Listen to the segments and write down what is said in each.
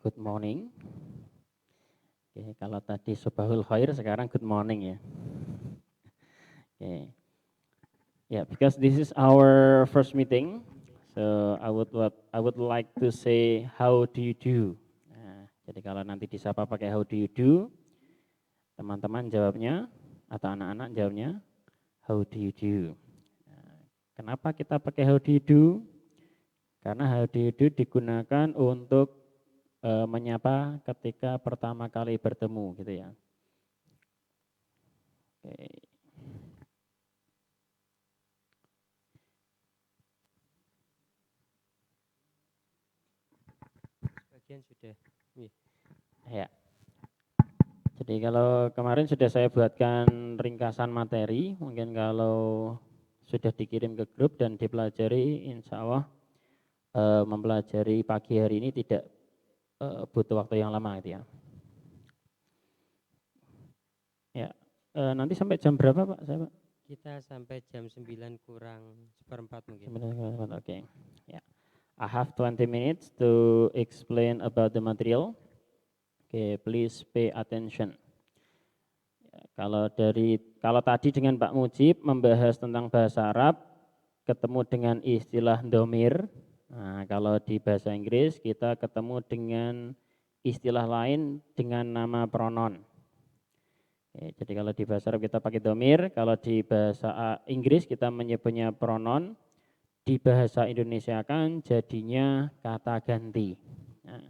good morning. Oke, kalau tadi subahul khair, sekarang good morning ya. Oke. Yeah, because this is our first meeting, so I would like to say how do you do. Nah, jadi kalau nanti disapa pakai how do you do, teman-teman jawabnya atau anak-anak jawabnya how do you do. Nah, kenapa kita pakai how do you do? Karena how do you do digunakan untuk menyapa ketika pertama kali bertemu gitu ya. Oke. Bagian sudah. Ya. Jadi kalau kemarin sudah saya buatkan ringkasan materi, mungkin kalau sudah dikirim ke grup dan dipelajari, insya Allah mempelajari pagi hari ini tidak butuh waktu yang lama gitu ya. Ya, nanti sampai jam berapa Pak? Saya, Pak? Kita sampai jam 9 kurang seperempat mungkin. Oke. Ya. I have 20 minutes to explain about the material. Okay, please pay attention. Ya, kalau tadi dengan Pak Mujib membahas tentang bahasa Arab, ketemu dengan istilah domir. Nah, kalau di bahasa Inggris kita ketemu dengan istilah lain dengan nama pronoun. Oke, jadi kalau di bahasa Arab kita pakai domir, kalau di bahasa Inggris kita menyebutnya pronoun, di bahasa Indonesia kan jadinya kata ganti. Nah,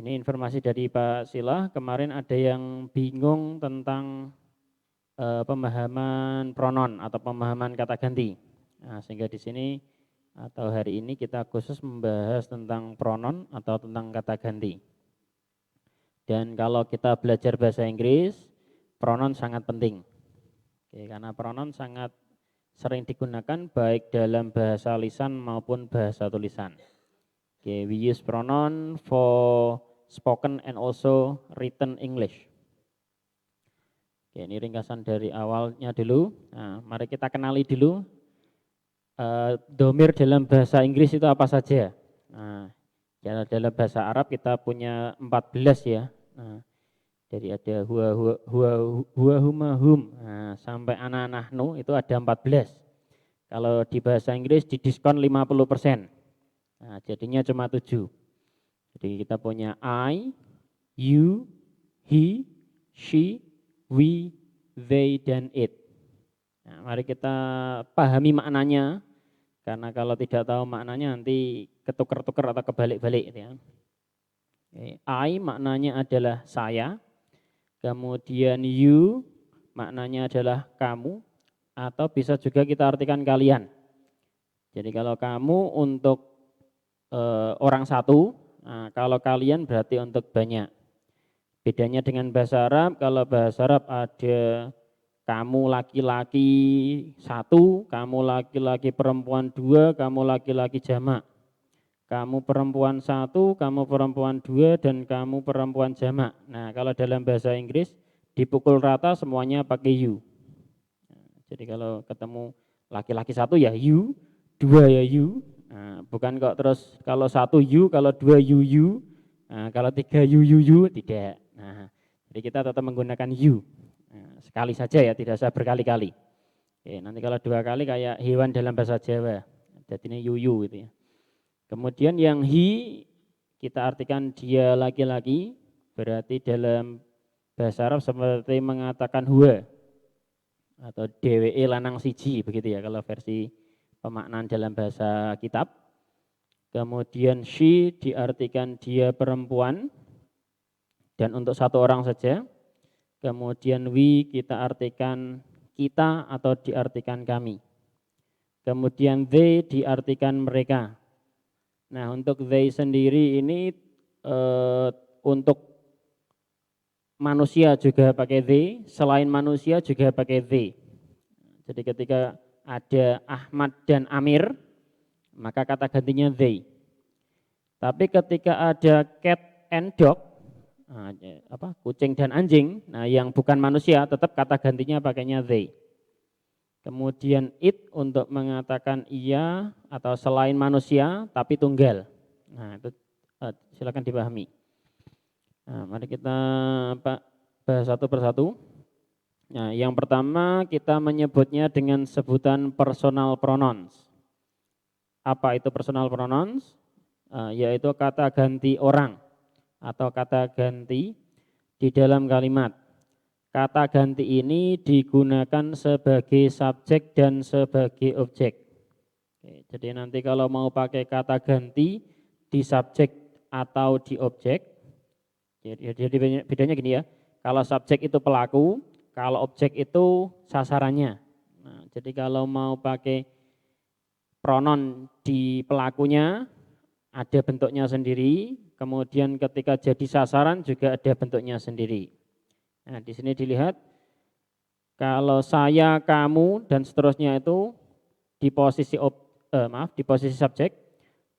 ini informasi dari Pak Silah, kemarin ada yang bingung tentang pemahaman pronoun atau pemahaman kata ganti. Nah, sehingga di sini atau hari ini kita khusus membahas tentang pronoun atau tentang kata ganti. Dan kalau kita belajar bahasa Inggris, pronoun sangat penting. Oke, karena pronoun sangat sering digunakan baik dalam bahasa lisan maupun bahasa tulisan. Okay, we use pronoun for spoken and also written English. Oke, ini ringkasan dari awalnya dulu. Nah, mari kita kenali dulu domir dalam bahasa Inggris itu apa saja. Nah, dalam bahasa Arab kita punya 14 ya. Nah, jadi ada huwa huma hum. Nah, sampai ana nahnu itu ada 14. Kalau di bahasa Inggris didiskon 50%. Nah, jadinya cuma 7. Jadi kita punya I, you, he, she, we, they, dan it. Nah, mari kita pahami maknanya, karena kalau tidak tahu maknanya nanti ketukar-tukar atau kebalik-balik. Ya. I maknanya adalah saya, kemudian you maknanya adalah kamu, atau bisa juga kita artikan kalian. Jadi kalau kamu untuk orang satu, nah, kalau kalian berarti untuk banyak. Bedanya dengan bahasa Arab, kalau bahasa Arab ada kamu laki-laki satu, kamu laki-laki perempuan dua, kamu laki-laki jamak. Kamu perempuan satu, kamu perempuan dua, dan kamu perempuan jamak. Nah, kalau dalam bahasa Inggris dipukul rata semuanya pakai you. Jadi kalau ketemu laki-laki satu ya you, dua ya you. Nah, bukan kok terus kalau satu you, kalau dua you, nah, kalau tiga you, tidak. Nah, jadi kita tetap menggunakan you. Nah, sekali saja ya, tidak usah berkali-kali. Oke, nanti kalau dua kali kayak hewan dalam bahasa Jawa, jadi ini you gitu ya. Kemudian yang he kita artikan dia laki-laki, berarti dalam bahasa Arab seperti mengatakan huwa atau DWE lanang siji begitu ya kalau versi pemaknaan dalam bahasa kitab. Kemudian she diartikan dia perempuan dan untuk satu orang saja. Kemudian we kita artikan kita atau diartikan kami. Kemudian they diartikan mereka. Nah, untuk they sendiri ini untuk manusia juga pakai they, selain manusia juga pakai they. Jadi ketika ada Ahmad dan Amir, maka kata gantinya they. Tapi ketika ada cat and dog, kucing dan anjing, nah yang bukan manusia tetap kata gantinya pakainya they. Kemudian it untuk mengatakan iya atau selain manusia tapi tunggal. Nah itu silakan dipahami. Nah, mari kita bahas satu persatu. Nah, yang pertama kita menyebutnya dengan sebutan personal pronouns. Apa itu personal pronouns? Yaitu kata ganti orang atau kata ganti di dalam kalimat. Kata ganti ini digunakan sebagai subjek dan sebagai objek. Oke, jadi nanti kalau mau pakai kata ganti di subjek atau di objek, jadi bedanya gini ya, kalau subjek itu pelaku, kalau objek itu sasarannya. Nah, jadi kalau mau pakai pronoun di pelakunya, ada bentuknya sendiri, kemudian ketika jadi sasaran juga ada bentuknya sendiri. Nah, di sini dilihat kalau saya, kamu dan seterusnya itu di posisi di posisi subjek,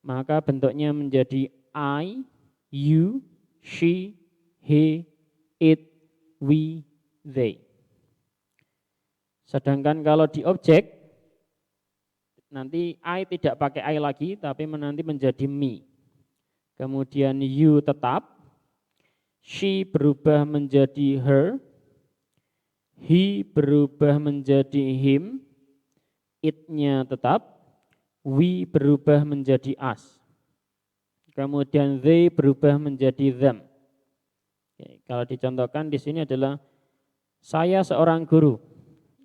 maka bentuknya menjadi I, you, she, he, it, we, they. Sedangkan kalau di objek nanti I tidak pakai I lagi tapi nanti menjadi me. Kemudian you tetap, she berubah menjadi her, he berubah menjadi him, it-nya tetap, we berubah menjadi us. Kemudian they berubah menjadi them. Oke, kalau dicontohkan di sini adalah saya seorang guru.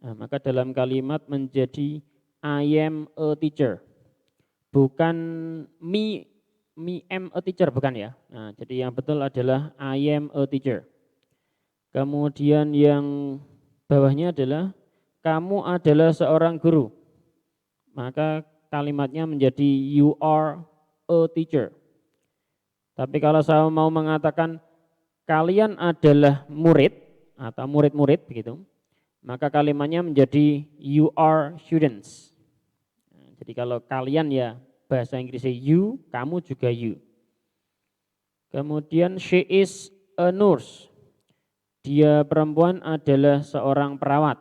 Nah, maka dalam kalimat menjadi I am a teacher. Bukan me am a teacher, bukan ya. Nah, jadi yang betul adalah I am a teacher. Kemudian yang bawahnya adalah kamu adalah seorang guru. Maka kalimatnya menjadi you are a teacher. Tapi kalau saya mau mengatakan kalian adalah murid atau murid-murid begitu, maka kalimatnya menjadi you are students. Nah, jadi kalau kalian ya bahasa Inggrisnya you, kamu juga you. Kemudian she is a nurse. Dia perempuan adalah seorang perawat.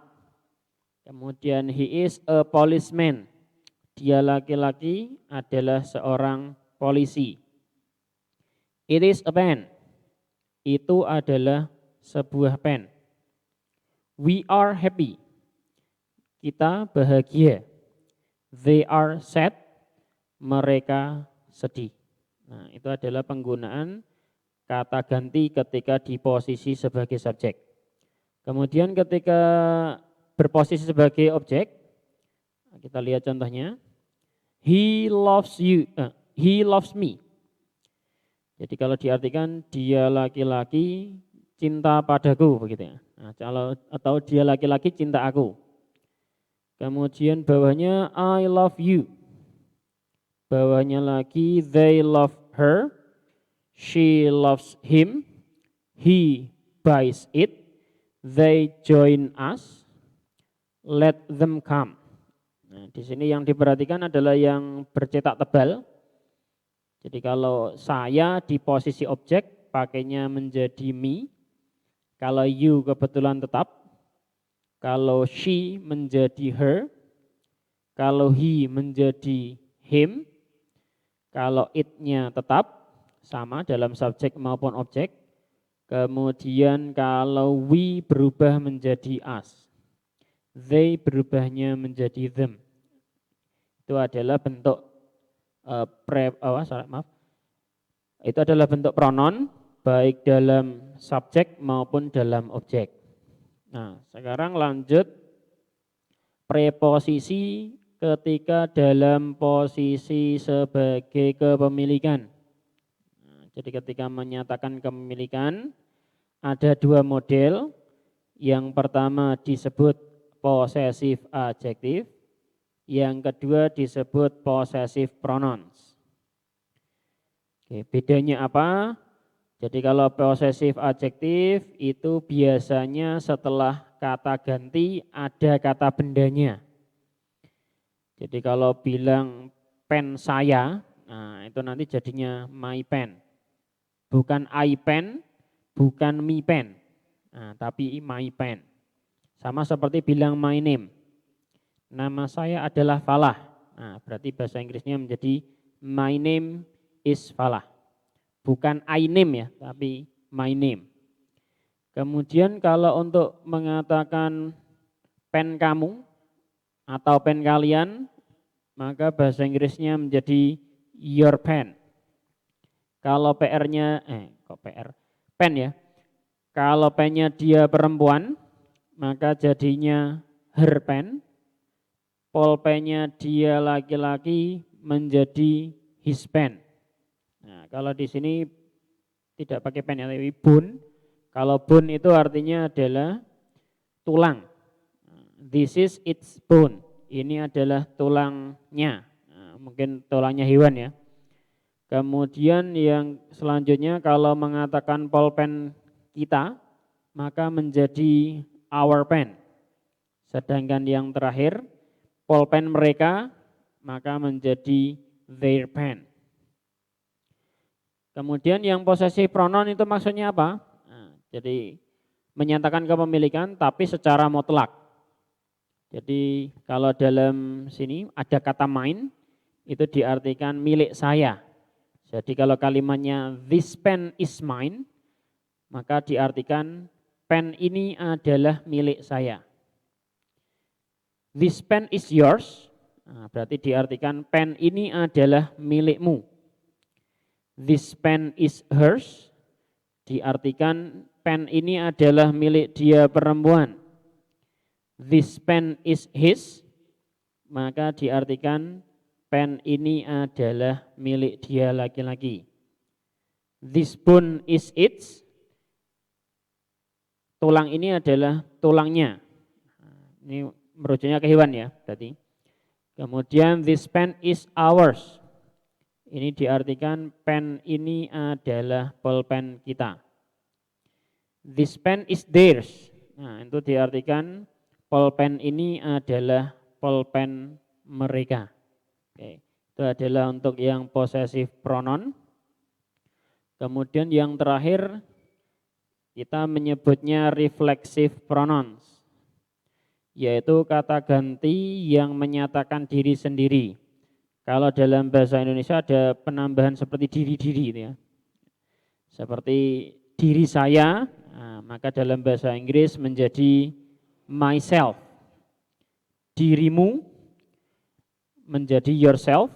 Kemudian he is a policeman. Dia laki-laki adalah seorang polisi. It is a pen. Itu adalah sebuah pen. We are happy. Kita bahagia. They are sad. Mereka sedih. Nah, itu adalah penggunaan kata ganti ketika di posisi sebagai subjek. Kemudian ketika berposisi sebagai objek, kita lihat contohnya. He loves you, he loves me. Jadi kalau diartikan dia laki-laki cinta padaku begitu ya. Nah, atau dia laki-laki cinta aku. Kemudian bawahnya I love you. Bawahnya lagi they love her, she loves him, he buys it, they join us, let them come. Nah, di sini yang diperhatikan adalah yang bercetak tebal. Jadi kalau saya di posisi objek pakainya menjadi me, kalau you kebetulan tetap, kalau she menjadi her, kalau he menjadi him, kalau it-nya tetap sama dalam subjek maupun objek. Kemudian kalau we berubah menjadi us, they berubahnya menjadi them. Itu adalah bentuk itu adalah bentuk pronoun baik dalam subjek maupun dalam objek. Nah, sekarang lanjut preposisi ketika dalam posisi sebagai kepemilikan. Nah, jadi ketika menyatakan kepemilikan ada dua model. Yang pertama disebut possessive adjective, yang kedua disebut possessive pronouns. Oke, bedanya apa? Jadi kalau possessive adjective itu biasanya setelah kata ganti ada kata bendanya. Jadi kalau bilang pen saya, nah itu nanti jadinya my pen. Bukan I pen, bukan me pen, nah, tapi my pen. Sama seperti bilang my name. Nama saya adalah Falah. Nah, berarti bahasa Inggrisnya menjadi my name is Falah. bukan I name ya, tapi my name. Kemudian kalau untuk mengatakan pen kamu atau pen kalian, maka bahasa Inggrisnya menjadi your pen. Kalau PR-nya, kok PR? Pen ya. Kalau pennya dia perempuan, maka jadinya her pen. Pulpennya dia laki-laki menjadi his pen. Nah, kalau di sini tidak pakai pen ya, tapi bone. Kalau bone itu artinya adalah tulang. This is its bone. Ini adalah tulangnya. Nah, mungkin tulangnya hewan ya. Kemudian yang selanjutnya kalau mengatakan pulpen kita, maka menjadi our pen. Sedangkan yang terakhir, pulpen mereka, maka menjadi their pen. Kemudian yang possessive pronoun itu maksudnya apa? Nah, jadi menyatakan kepemilikan tapi secara mutlak. Jadi kalau dalam sini ada kata mine, itu diartikan milik saya. Jadi kalau kalimatnya this pen is mine, maka diartikan pen ini adalah milik saya. This pen is yours, nah, berarti diartikan pen ini adalah milikmu. This pen is hers, diartikan pen ini adalah milik dia perempuan. This pen is his, maka diartikan pen ini adalah milik dia laki-laki. This bone is its, tulang ini adalah tulangnya. Ini merujuknya ke hewan ya berarti. Kemudian this pen is ours. Ini diartikan pen ini adalah pulpen kita. This pen is theirs. Nah, itu diartikan pulpen ini adalah pulpen mereka. Oke, itu adalah untuk yang possessive pronoun. Kemudian yang terakhir kita menyebutnya reflexive pronouns, yaitu kata ganti yang menyatakan diri sendiri. Kalau dalam bahasa Indonesia ada penambahan seperti diri-diri ya. Seperti diri saya, nah, maka dalam bahasa Inggris menjadi myself. Dirimu menjadi yourself,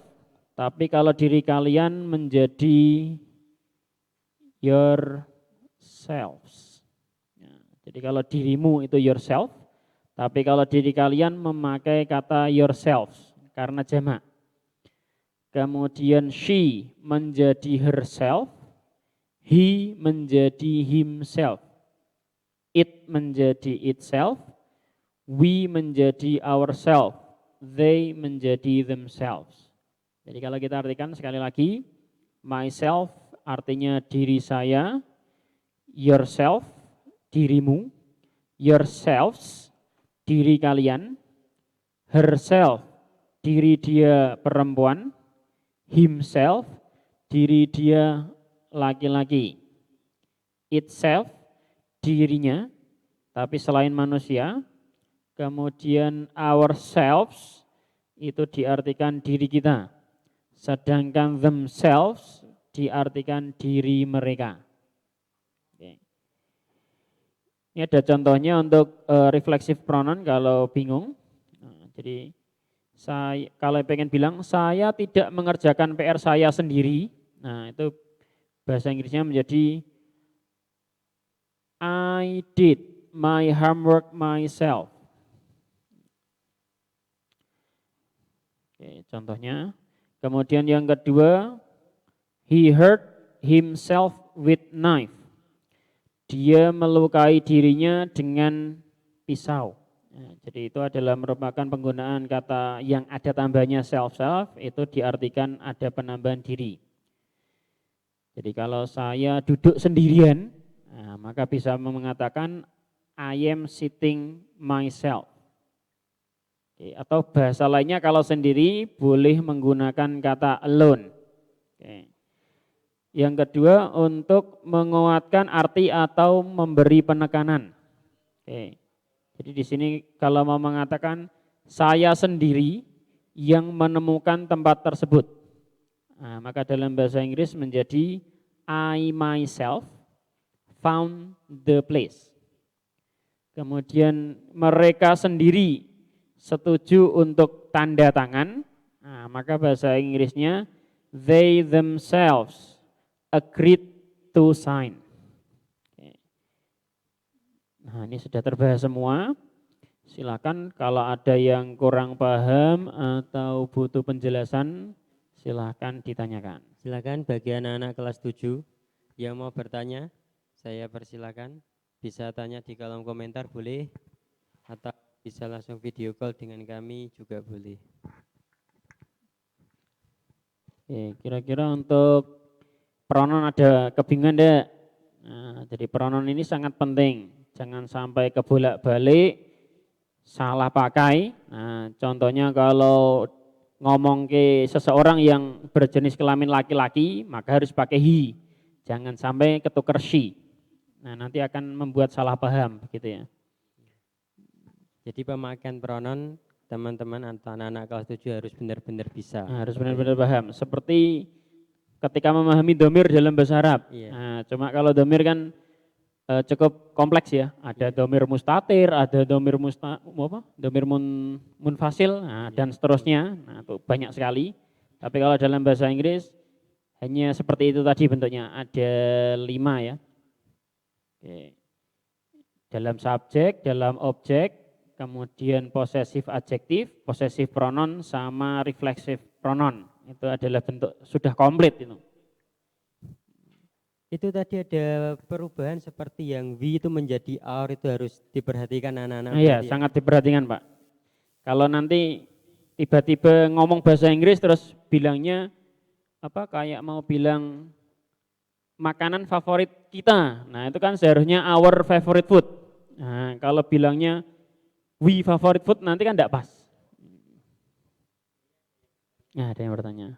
tapi kalau diri kalian menjadi yourselves. Nah, jadi kalau dirimu itu yourself, tapi kalau diri kalian memakai kata yourselves karena jamak. Kemudian she menjadi herself, he menjadi himself, it menjadi itself, we menjadi ourselves, they menjadi themselves. Jadi kalau kita artikan sekali lagi, myself artinya diri saya, yourself dirimu, yourselves diri kalian, herself diri dia perempuan, himself diri dia laki-laki, itself dirinya tapi selain manusia. Kemudian ourselves itu diartikan diri kita, sedangkan themselves diartikan diri mereka. Oke. Ini ada contohnya untuk reflexive pronoun kalau bingung. Nah, jadi saya kalau pengen bilang saya tidak mengerjakan PR saya sendiri, nah itu bahasa Inggrisnya menjadi I did my homework myself. Oke, contohnya. Kemudian yang kedua, he hurt himself with knife. Dia melukai dirinya dengan pisau. Nah, jadi itu adalah merupakan penggunaan kata yang ada tambahnya self-self, itu diartikan ada penambahan diri. Jadi kalau saya duduk sendirian, nah, maka bisa mengatakan I am sitting myself. Oke, atau bahasa lainnya kalau sendiri boleh menggunakan kata alone. Oke. Yang kedua untuk menguatkan arti atau memberi penekanan. Oke. Jadi di sini kalau mau mengatakan saya sendiri yang menemukan tempat tersebut, nah, maka dalam bahasa Inggris menjadi I myself found the place. Kemudian mereka sendiri setuju untuk tanda tangan, nah, maka bahasa Inggrisnya they themselves agreed to sign. Nah, ini sudah terbahas semua. Silakan kalau ada yang kurang paham atau butuh penjelasan, silakan ditanyakan. Silakan bagi anak-anak kelas 7 yang mau bertanya, saya persilakan. Bisa tanya di kolom komentar boleh, atau bisa langsung video call dengan kami juga boleh. Oke, kira-kira untuk pronoun ada kebingungan enggak? Nah, jadi pronoun ini sangat penting. Jangan sampai kebolak-balik, salah pakai. Nah, contohnya kalau ngomong ke seseorang yang berjenis kelamin laki-laki, maka harus pakai he. Jangan sampai ketukar she. Nah, nanti akan membuat salah paham begitu ya. Jadi pemakaian pronoun teman-teman atau anak-anak kelas 7 harus benar-benar bisa. Nah, harus benar-benar paham. Seperti ketika memahami domir dalam bahasa Arab. Iya. Nah, cuma kalau domir kan cukup kompleks ya. Ada domir mustatir, ada domir domir munfasil, nah, dan seterusnya. Nah, itu banyak sekali. Tapi kalau dalam bahasa Inggris hanya seperti itu tadi bentuknya. Ada 5 ya. Oke. Dalam subjek, dalam objek, kemudian possessive adjektif, possessive pronoun, sama reflexive pronoun. Itu adalah bentuk sudah komplit itu. Itu tadi ada perubahan seperti yang we itu menjadi our, itu harus diperhatikan anak-anak. Iya, sangat diperhatikan Pak. Kalau nanti tiba-tiba ngomong bahasa Inggris terus bilangnya apa kayak mau bilang makanan favorit kita. Nah, itu kan seharusnya our favorite food. Nah, kalau bilangnya we favorite food nanti kan enggak pas. Nah, ada yang bertanya.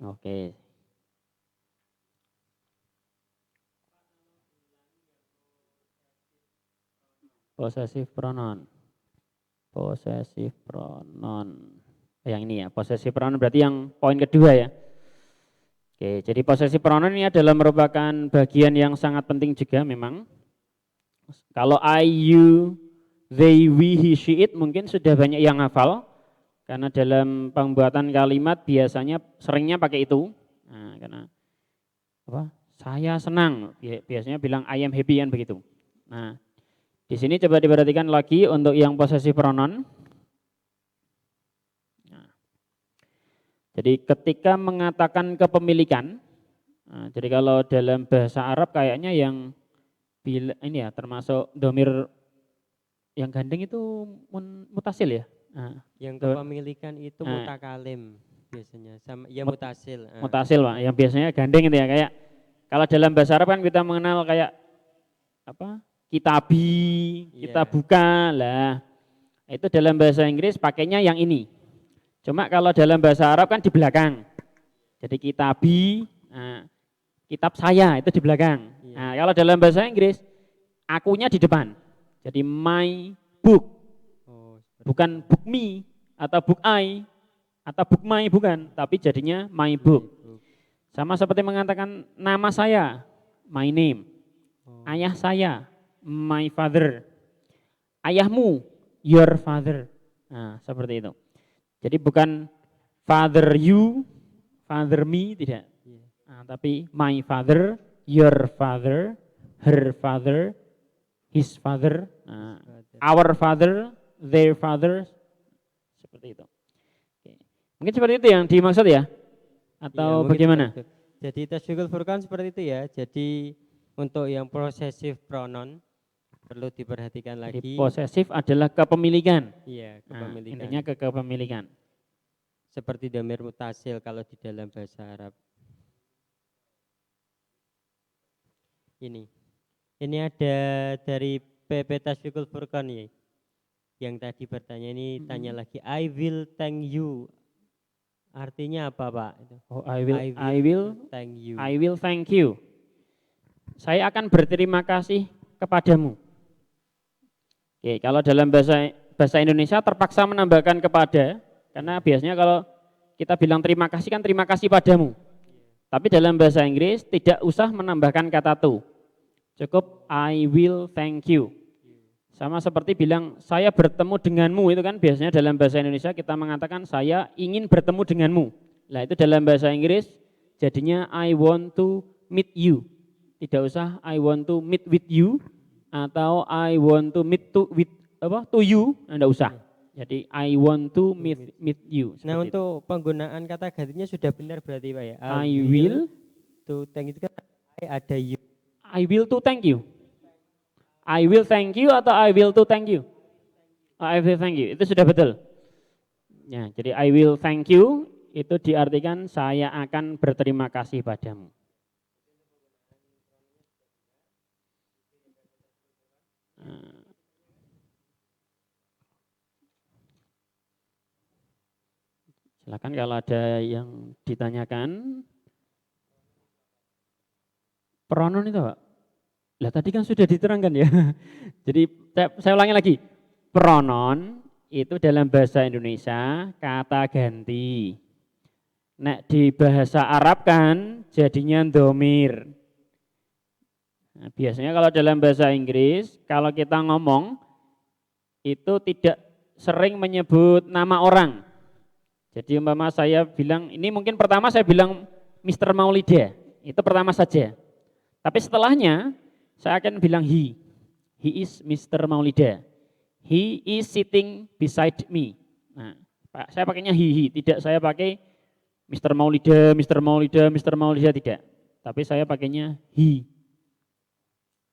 Oke. Possessive pronoun. Possessive pronoun. Yang ini ya, possessive pronoun berarti yang poin kedua ya. Oke, jadi possessive pronoun ini adalah merupakan bagian yang sangat penting juga memang. Kalau I, you, they, we, he, she, it mungkin sudah banyak yang hafal. Karena dalam pembuatan kalimat biasanya seringnya pakai itu. Nah, karena apa? Saya senang, biasanya bilang I am happy kan begitu. Nah, di sini coba diperhatikan lagi untuk yang possessive pronoun. Nah, jadi ketika mengatakan kepemilikan, nah, jadi kalau dalam bahasa Arab kayaknya yang ini ya termasuk domir yang gandeng itu mutasil ya. Nah, yang kepemilikan itu mutakalim biasanya sama ya mutasil. Mutasil Pak, yang biasanya gandeng itu ya kayak kalau dalam bahasa Arab kan kita mengenal kayak apa? Kitabi, kita buka lah. Itu dalam bahasa Inggris pakainya yang ini. Cuma kalau dalam bahasa Arab kan di belakang. Jadi kitabi, nah, kitab saya itu di belakang. Nah, kalau dalam bahasa Inggris akunya di depan. Jadi my book. Bukan book me atau book I atau book my, bukan, tapi jadinya my book. Sama seperti mengatakan nama saya, my name. Ayah saya, my father. Ayahmu, your father. Nah, seperti itu. Jadi bukan father you, father me, tidak. Nah, tapi my father, your father, her father, his father, our father, their father, seperti itu. Oke. Mungkin seperti itu yang dimaksud ya? Atau bagaimana? Jadi Tasydhiqul Furqan seperti itu ya. Jadi untuk yang possessive pronoun perlu diperhatikan lagi. Jadi possessive adalah kepemilikan. Iya, kepemilikan. Nah, intinya kepemilikan. Seperti dhamir mutasil kalau di dalam bahasa Arab. Ini ada dari PP Tasydhiqul Furqan ya. Yang tadi bertanya ini tanya lagi, I will thank you. Artinya apa Pak? Oh, I will thank you. I will thank you. Saya akan berterima kasih kepadamu. Oke, kalau dalam bahasa Indonesia terpaksa menambahkan kepada, karena biasanya kalau kita bilang terima kasih kan terima kasih padamu. Tapi dalam bahasa Inggris tidak usah menambahkan kata to. Cukup I will thank you. Sama seperti bilang saya bertemu denganmu, itu kan biasanya dalam bahasa Indonesia kita mengatakan saya ingin bertemu denganmu. Nah itu dalam bahasa Inggris jadinya I want to meet you. Tidak usah I want to meet with you atau I want to meet to you, tidak usah. Jadi I want to meet you. Nah untuk penggunaan kata gantinya sudah benar berarti Pak ya. I will to thank itu kan ada you. I will to thank you. I will thank you atau I will to thank you? I will thank you, itu sudah betul. Ya, jadi I will thank you itu diartikan saya akan berterima kasih padamu. Silakan kalau ada yang ditanyakan. Pronoun itu Pak? Lah tadi kan sudah diterangkan ya. Jadi saya ulangi lagi. Pronoun itu dalam bahasa Indonesia kata ganti. Nek di bahasa Arab kan jadinya domir. Nah, biasanya kalau dalam bahasa Inggris, kalau kita ngomong itu tidak sering menyebut nama orang. Jadi umpama saya bilang, ini mungkin pertama saya bilang Mr. Maulida, itu pertama saja. Tapi setelahnya saya akan bilang he. He is Mr. Maulida. He is sitting beside me. Nah, saya pakainya he, tidak saya pakai Mr. Maulida, Mr. Maulida, Mr. Maulida, tidak. Tapi saya pakainya he.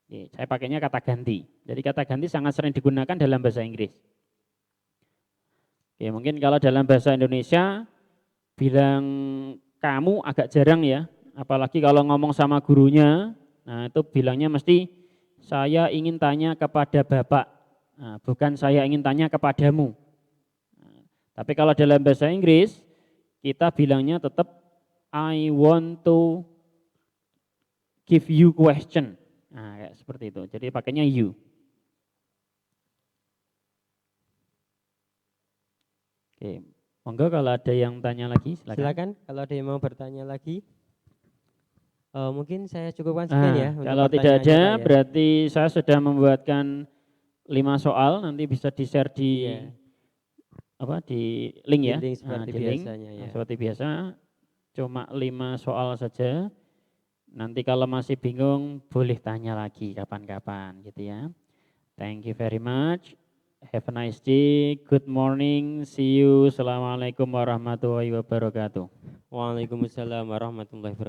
Oke, saya pakainya kata ganti. Jadi kata ganti sangat sering digunakan dalam bahasa Inggris. Oke, mungkin kalau dalam bahasa Indonesia bilang kamu agak jarang ya. Apalagi kalau ngomong sama gurunya, nah itu bilangnya mesti saya ingin tanya kepada Bapak, nah, bukan saya ingin tanya kepadamu. Nah, tapi kalau dalam bahasa Inggris, kita bilangnya tetap I want to give you question. Nah, kayak seperti itu. Jadi pakainya you. Oke, monggo kalau ada yang tanya lagi, silakan. Silakan kalau ada yang mau bertanya lagi. Mungkin saya cukupkan sekian ya. Kalau tidak ada, ya. Berarti saya sudah membuatkan 5 soal, nanti bisa di-share di di link ya. Link seperti di biasanya link. ya. Seperti biasa, cuma 5 soal saja. Nanti kalau masih bingung, boleh tanya lagi kapan-kapan gitu ya. Thank you very much. Have a nice day. Good morning. See you. Assalamualaikum warahmatullahi wabarakatuh. Waalaikumsalam warahmatullahi wabarakatuh.